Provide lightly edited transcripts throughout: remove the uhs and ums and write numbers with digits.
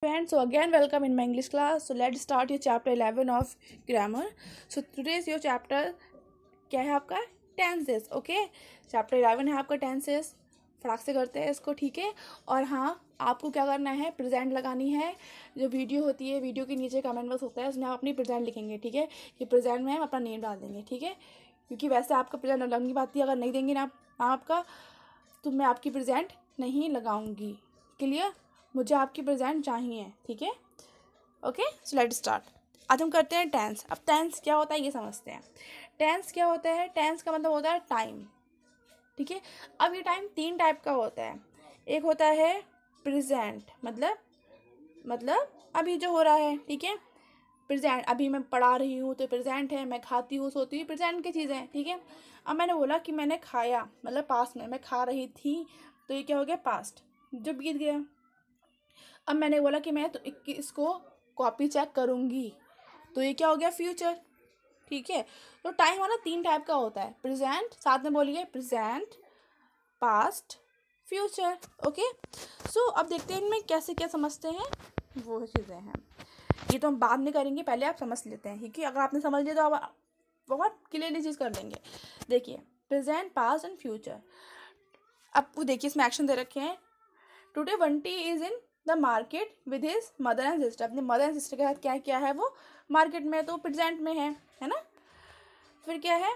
Friends, so again welcome in my English class. So let's start your chapter 11 of grammar. So today's your chapter क्या है आपका tenses. Okay, chapter 11 है आपका tenses. फटाक से करते हैं इसको, ठीक है. और हाँ, आपको क्या करना है, प्रेजेंट लगानी है. जो वीडियो होती है, वीडियो के नीचे कमेंट बॉक्स होता है, उसमें आप अपनी प्रेजेंट लिखेंगे, ठीक है. ये प्रेजेंट में हम अपना नेम डाल देंगे, ठीक है. क्योंकि वैसे आपका प्रेजेंट लगने की बात है, अगर नहीं देंगे ना आपका, तो मैं आपकी प्रेजेंट नहीं लगाऊंगी. क्लियर? मुझे आपकी प्रेजेंट चाहिए, ठीक है. Okay, so let's start. आज हम करते हैं टेंस. अब टेंस क्या होता है ये समझते हैं. टेंस क्या होता है? टेंस का मतलब होता है टाइम, ठीक है. अब ये टाइम 3 टाइप का होता है. एक होता है प्रेजेंट, मतलब अभी जो हो रहा है, ठीक है. प्रेजेंट, अभी मैं पढ़ा रही हूँ तो प्रेजेंट है. मैं खाती हूँ, सोती हूँ, प्रेजेंट की चीज़ें हैं, ठीक है. अब मैंने बोला कि मैंने खाया, मतलब पास्ट में मैं खा रही थी, तो ये क्या हो गया, पास्ट जो बीत गया. अब मैंने बोला कि मैं तो इसको कॉपी चेक करूँगी, तो ये क्या हो गया, फ्यूचर, ठीक है. तो टाइम हमारा 3 टाइप का होता है. प्रेजेंट, साथ में बोलिए, प्रेजेंट, पास्ट, फ्यूचर. ओके, सो अब देखते हैं इनमें कैसे क्या समझते हैं, वो चीज़ें हैं. ये तो हम बाद में करेंगे, पहले आप समझ लेते हैं, क्योंकि अगर आपने समझ लिया तो आप बहुत क्लियरली चीज़ कर लेंगे. देखिए, प्रेजेंट, पास्ट एंड फ्यूचर. अब देखिए, इसमें एक्शन दे रखे हैं. Today Bunty is in the market with his mother and sister. अपने मदर एंड सिस्टर के साथ क्या किया है, वो मार्केट में, तो प्रेजेंट में है ना. फिर क्या है,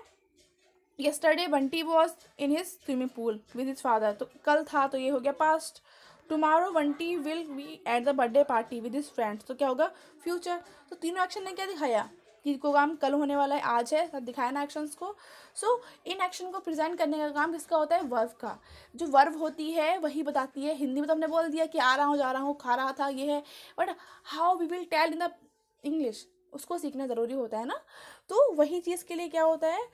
yesterday Bunty was in his swimming pool with his father. तो कल था, तो ये हो गया past. Tomorrow Bunty will be at the birthday party with his friends. तो क्या होगा, फ्यूचर. तो तीनों एक्शन ने क्या दिखाया कि को काम कल होने वाला है, आज है, सब दिखाया ना एक्शंस को. सो इन एक्शन को प्रेजेंट करने का काम किसका होता है, वर्ब का. जो वर्ब होती है वही बताती है. हिंदी में तो हमने बोल दिया कि आ रहा हूँ, जा रहा हूँ, खा रहा था, ये है. But how we will tell in the English, उसको सीखना ज़रूरी होता है ना. तो वही चीज़ के लिए क्या होता है,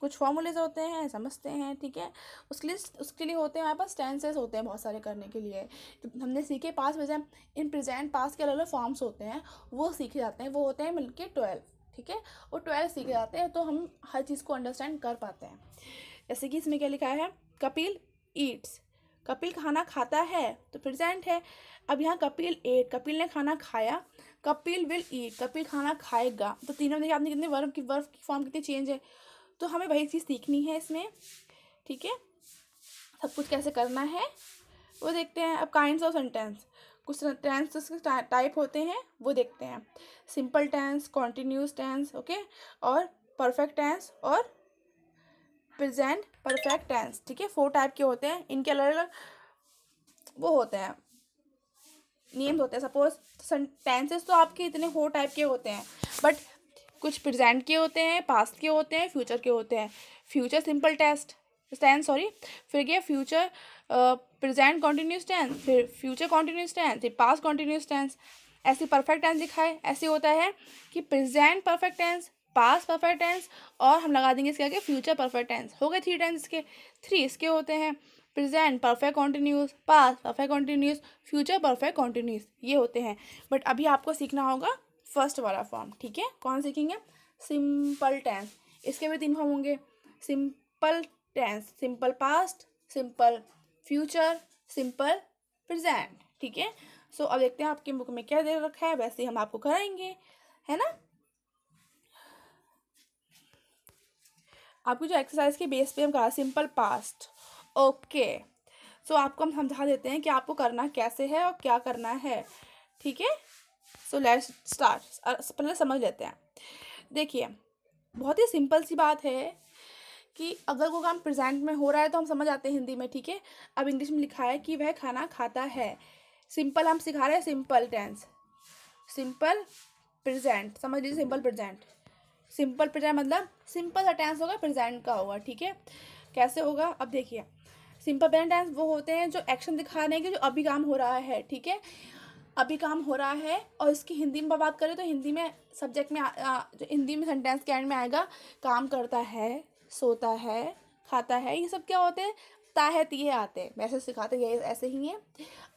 कुछ फॉर्मूलेज होते हैं, समझते हैं, ठीक है. उसके लिए होते हैं हमारे पास टेंसेस होते हैं बहुत सारे करने के लिए. तो हमने सीखे past, present, in present, past के अलग अलग फॉर्म्स होते हैं, वो सीखे जाते हैं. वो होते हैं मिलके 12, ठीक है. वो 12 सीखे जाते हैं, तो हम हर चीज़ को अंडरस्टैंड कर पाते हैं. जैसे कि इसमें क्या लिखा है, कपिल ईट्स. कपिल खाना खाता है, तो प्रेजेंट है. अब यहाँ कपिल एट, कपिल ने खाना खाया. कपिल विल ईट, कपिल खाना खाएगा. तो तीनों देखिए आपने कितने वर्ब की फॉर्म कितनी चेंज है. तो हमें वही चीज़ सीखनी है इसमें, ठीक है. सब कुछ कैसे करना है वो देखते हैं. अब काइंड्स ऑफ सेंटेंस, कुछ टेंस टाइप होते हैं, वो देखते हैं. Simple tense, continuous tense, okay, और परफेक्ट टेंस और प्रेजेंट परफेक्ट टेंस, ठीक है. 4 टाइप के होते हैं. इनके अलग अलग वो होते हैं, नेम्स होते हैं. सपोज टेंसेस तो आपके इतने 4 टाइप के होते हैं, बट कुछ प्रेजेंट के होते हैं, पास्ट के होते हैं, फ्यूचर के होते हैं. Future simple tense, sorry. फिर क्या, फ्यूचर प्रेजेंट कॉन्टिन्यूस टेंस, फिर फ्यूचर कॉन्टिन्यूस टेंस, फिर पास्ट कॉन्टिन्यूस टेंस. ऐसे परफेक्ट टेंस दिखाए, ऐसे होता है कि present perfect tense, past perfect tense, और हम लगा देंगे इसके आगे फ्यूचर परफेक्ट टेंस. हो गए 3 टेंस इसके. 3 इसके होते हैं, present perfect continuous, past perfect continuous, future perfect continuous, ये होते हैं. बट अभी आपको सीखना होगा फर्स्ट वाला फॉर्म, ठीक है. कौन सीखेंगे, सिंपल टेंस. इसके भी 3 फॉर्म होंगे. Simple tense, simple past, simple future, simple present, ठीक है. सो अब देखते हैं आपके बुक में क्या दे रखा है, वैसे हम आपको कराएंगे, है ना. आपको जो एक्सरसाइज के बेस पे हम करा सिंपल पास्ट, ओके. सो आपको हम समझा देते हैं कि आपको करना कैसे है और क्या करना है, ठीक है. So let's start. पहले समझ लेते हैं. देखिए, बहुत ही सिंपल सी बात है कि अगर वो काम प्रेजेंट में हो रहा है तो हम समझ आते हैं हिंदी में, ठीक है. अब इंग्लिश में लिखा है कि वह खाना खाता है. सिंपल हम सिखा रहे हैं सिंपल टेंस, सिंपल प्रेजेंट, समझ लीजिए. सिंपल प्रेजेंट, सिंपल प्रेजेंट मतलब सिंपल सा टेंस होगा, प्रेजेंट का होगा, ठीक है. कैसे होगा, अब देखिए. सिंपल प्रेजेंट टेंस वो होते हैं जो एक्शन दिखा रहे हैं कि जो अभी काम हो रहा है, ठीक है. अभी काम हो रहा है, और इसकी हिंदी में बात करें तो हिंदी में सब्जेक्ट में जो हिंदी में सेंटेंस के एंड में आएगा, काम करता है, सोता है, खाता है, ये सब क्या होते हैं, ताहे तिहे आते हैं. वैसे सिखाते ये ऐसे ही है.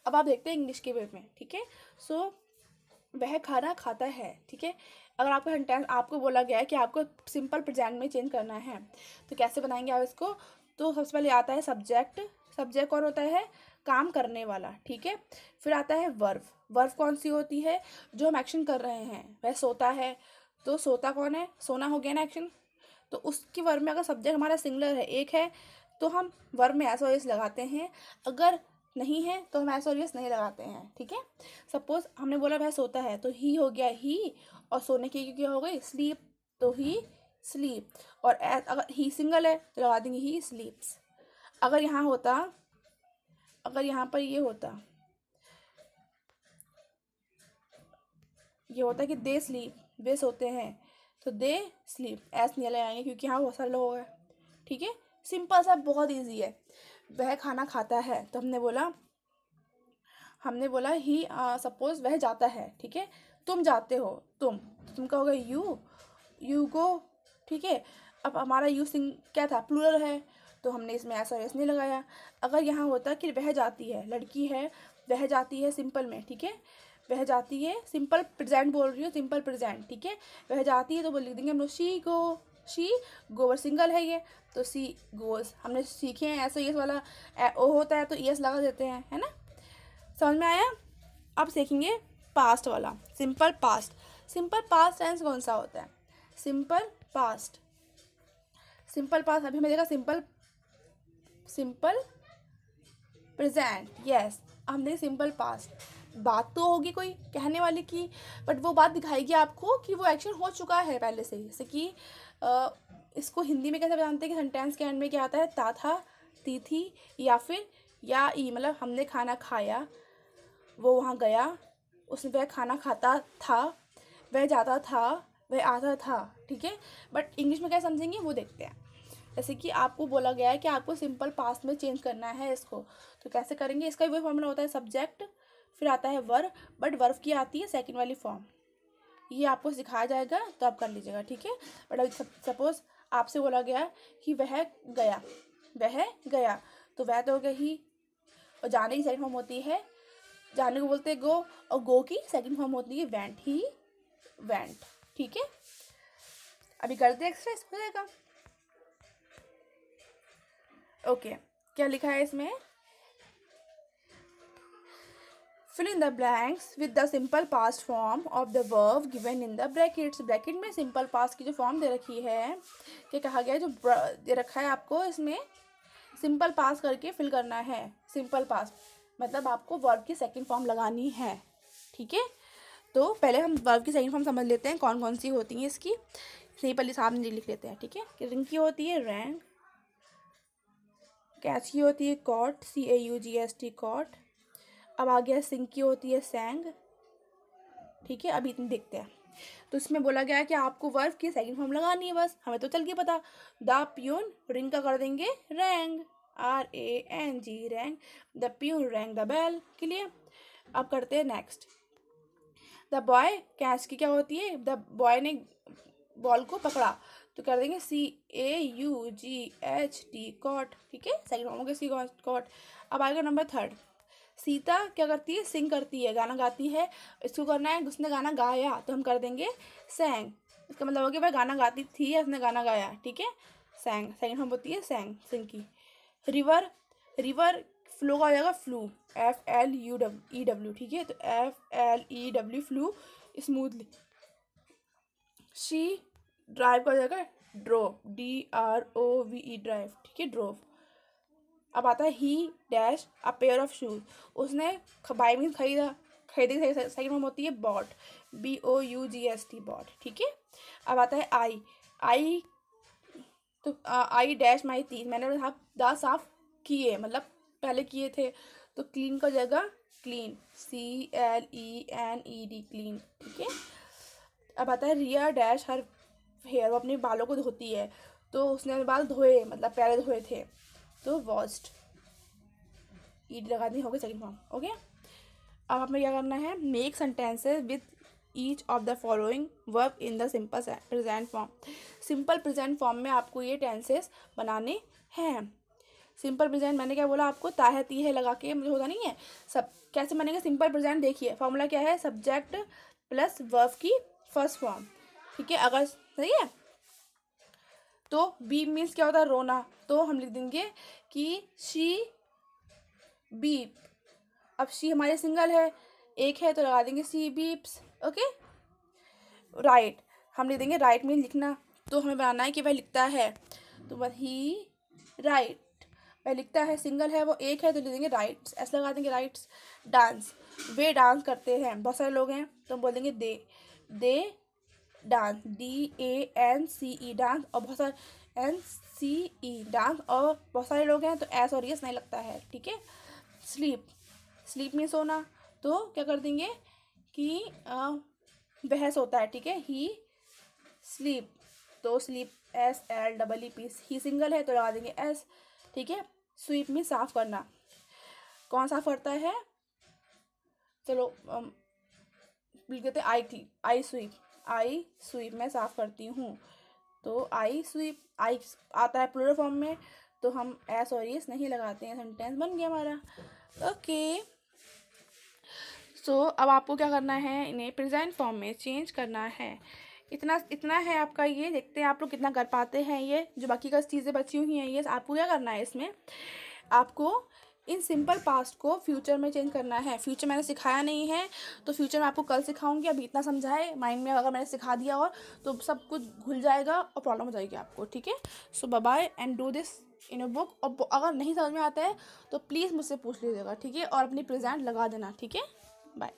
अब आप देखते हैं इंग्लिश के वे में, ठीक है. सो वह खाना खाता है, ठीक है. अगर आपका सेंटेंस आपको बोला गया है कि आपको सिंपल प्रेजेंट में चेंज करना है, तो कैसे बनाएंगे आप इसको. तो सबसे पहले आता है सब्जेक्ट. सब्जेक्ट कौन होता है, काम करने वाला, ठीक है। फिर आता है वर्ब। वर्ब कौन सी होती है, जो हम एक्शन कर रहे हैं, वह सोता है, तो सोता कौन है, सोना हो गया ना एक्शन। तो उसकी वर्ब में अगर सब्जेक्ट हमारा सिंगुलर है, एक है, तो हम वर्ब में एस और एस लगाते हैं, अगर नहीं है तो हम एस और एस नहीं लगाते हैं, ठीक है। सपोज हमने बोला वह सोता है, तो ही हो गया ही, और सोने की क्या हो गई, स्लीप, तो ही स्लीप। और अगर ही सिंगल है तो लगा देंगे ही स्लीप्स। अगर यहाँ होता, अगर यहाँ पर ये होता, ये होता कि दे स्लीप, वे सोते हैं, तो दे स्लीप, एस नहीं लगाएंगे क्योंकि यहाँ बहुत सारे लोग हो गए, ठीक है। सिंपल सा, बहुत इजी है। वह खाना खाता है, तो हमने बोला ही, सपोज वह जाता है, ठीक है। तुम जाते हो, तुम का होगा यू गो, ठीक है। अब हमारा यू सिंग क्या था, प्लूरल है, तो हमने इसमें एस और एस नहीं लगाया। अगर यहाँ होता कि वह जाती है, लड़की है, वह जाती है सिंपल में, ठीक है, वह जाती है, सिंपल प्रेजेंट बोल रही हूँ, सिंपल प्रेजेंट, ठीक है। वह जाती है तो बोल लिख देंगे हम लोग शी गोवर, सिंगल है ये, तो सी गोज। हमने सीखे हैं ऐसे, ये वाला ओ होता है तो एस लगा देते हैं, है ना। समझ में आया। अब सीखेंगे पास्ट वाला, simple past. Simple past tense कौन सा होता है, सिंपल पास्ट। सिंपल पास्ट अभी हमें देखा सिंपल प्रेजेंट, यस। हमने सिंपल पास्ट, बात तो होगी कोई कहने वाले की, बट वो बात दिखाएगी आपको कि वो एक्शन हो चुका है पहले से ही। जैसे कि इसको हिंदी में कैसे जानते हैं कि सेंटेंस के एंड में क्या आता है, ता था, ती थी, या फिर या ई, मतलब हमने खाना खाया, वो वहाँ गया, उसने, वह खाना खाता था, वह जाता था, वह आता था, ठीक है। बट इंग्लिश में क्या समझेंगे वो देखते हैं। जैसे कि आपको बोला गया है कि आपको सिंपल पास्ट में चेंज करना है इसको, तो कैसे करेंगे, इसका भी वही फॉर्मूला होता है, सब्जेक्ट, फिर आता है वर्ब, बट वर्ब की आती है सेकंड वाली फॉर्म। ये आपको सिखाया जाएगा तो आप कर लीजिएगा, ठीक है। बट अभी सपोज आपसे बोला गया कि वह गया, तो वह तो हो गया ही, और जाने की सेकंड फॉर्म होती है, जाने को बोलते हैं गो, और गो की सेकंड फॉर्म होती है वेंट, ही वेंट, ठीक है। अभी करते हैं एक्सरसाइज, हो जाएगा। ओके, क्या लिखा है इसमें, fill in the blanks with the simple past form of the verb given in the brackets। Bracket में सिंपल पास्ट की जो फॉर्म दे रखी है, क्या कहा गया है, जो दे रखा है आपको इसमें सिंपल पास्ट करके फिल करना है। सिंपल पास्ट मतलब आपको वर्ब की सेकंड फॉर्म लगानी है, ठीक है। तो पहले हम वर्ब की सेकंड फॉर्म समझ लेते हैं कौन कौन सी होती हैं इसकी, सिंपली सामने लिख लेते हैं, ठीक है। कि रिंग की होती है रैंग, कैच की होती है कॉट, CAUGST कॉट। अब आ गया सिंग की होती है सैंग, ठीक है। अभी इतनी देखते हैं। तो इसमें बोला गया है कि आपको वर्ब की सेकंड फॉर्म लगानी है, बस हमें तो चल के पता। द प्यून रिंग का कर देंगे rang, RANG rang, the peon rang the bell के लिए। अब करते हैं नेक्स्ट। द बॉय, कैच की क्या होती है, द बॉय ने बॉल को पकड़ा, तो कर देंगे CAUGHT कॉट, ठीक है। सेकंड फॉर्म हो गया सी कॉट। अब आएगा नंबर थर्ड, सीता क्या करती है, सिंग करती है, गाना गाती है, इसको करना है उसने गाना गाया, तो हम कर देंगे सैंग। इसका मतलब हो गया भाई गाना गाती थी या उसने गाना गाया, ठीक है। सैंग सेकंड फॉर्म होती है सैंग, सिंग की। रिवर, रिवर फ्लो का हो जाएगा फ्लू, FLUEW, ठीक है। तो FLEW flu, smoothly. She drive का हो जाएगा ड्रोव, DROVE ड्राइव, ठीक है, ड्रोव। अब आता है ही dash a pair of shoes, उसने बाई मीन खरीदा, खरीदी सेकंड फॉर्म होती है बॉट, BOUGST बॉट, ठीक है। अब आता है आई, तो आई डैश माई टीथ, मैंने दांत साफ किए, मतलब पहले किए थे, तो क्लीन का जगह क्लीन, CLENED क्लीन, ठीक है। अब आता है रिया डैश हर हेयर, वो अपने बालों को धोती है, तो उसने बाल धोए, मतलब पहले धोए थे, तो वॉश्ड, ईड लगा दी, हो गई सेकंड फॉर्म, ओके। अब हमें क्या करना है, make sentences with each of the following verb in the simple present form. Simple present form में आपको ये टेंसेस बनाने हैं। सिंपल प्रेजेंट मैंने क्या बोला आपको, ताहे ती है लगा के मुझे होता नहीं है, सब कैसे बनेगा सिंपल प्रेजेंट, देखिए फॉर्मूला क्या है, सब्जेक्ट प्लस वर्ब की फर्स्ट फॉर्म, ठीक है। अगर सही है तो बी मीन्स क्या होता है, रोना, तो हम लिख देंगे कि शी बीप। अब शी हमारे सिंगल है, एक है, तो लगा देंगे सी बीप्स। ओके। राइट, हम लिख देंगे राइट मीन लिखना, तो हमें बनाना है कि वह लिखता है, तो वही राइट, वह लिखता है, सिंगल है, वो एक है, तो लिख देंगे राइट्स, ऐसे लगा देंगे राइट्स। डांस, वे डांस करते हैं, बहुत सारे लोग हैं तो हम बोल देंगे दे डांस, DANCE डांस, और बहुत सारे NCE डांस, और बहुत सारे लोग हैं तो एस और यस नहीं लगता है, ठीक है। स्लीप, स्लीप में सोना, तो क्या कर देंगे कि वह सोता है, ठीक है, ही स्लीप, तो स्लीप SLEEP, ही सिंगल है तो लगा देंगे एस, ठीक है। स्वीप में साफ करना, कौन साफ करता है, चलो लिख देते आई स्वीप, आई स्वीप मैं साफ करती हूँ, तो आई स्वीप, आई आता है प्लूरल फॉर्म में, तो हम एस और यस नहीं लगाते हैं, सेंटेंस बन गया हमारा। ओके, सो अब आपको क्या करना है, इन्हें प्रेजेंट फॉर्म में चेंज करना है। इतना है आपका, ये देखते हैं आप लोग कितना कर पाते हैं। ये जो बाकी का चीज़ें बची हुई हैं, ये आपको क्या करना है, इसमें आपको इन सिंपल पास्ट को फ्यूचर में चेंज करना है। फ्यूचर मैंने सिखाया नहीं है, तो फ्यूचर में आपको कल सिखाऊंगी, अभी इतना समझाए माइंड में, अगर मैंने सिखा दिया और तो सब कुछ घुल जाएगा और प्रॉब्लम हो जाएगी आपको, ठीक है। So bye bye and do this in a book, और अगर नहीं समझ में आता है तो प्लीज़ मुझसे पूछ लीजिएगा, ठीक है, और अपनी प्रेजेंट लगा देना, ठीक है। बाय।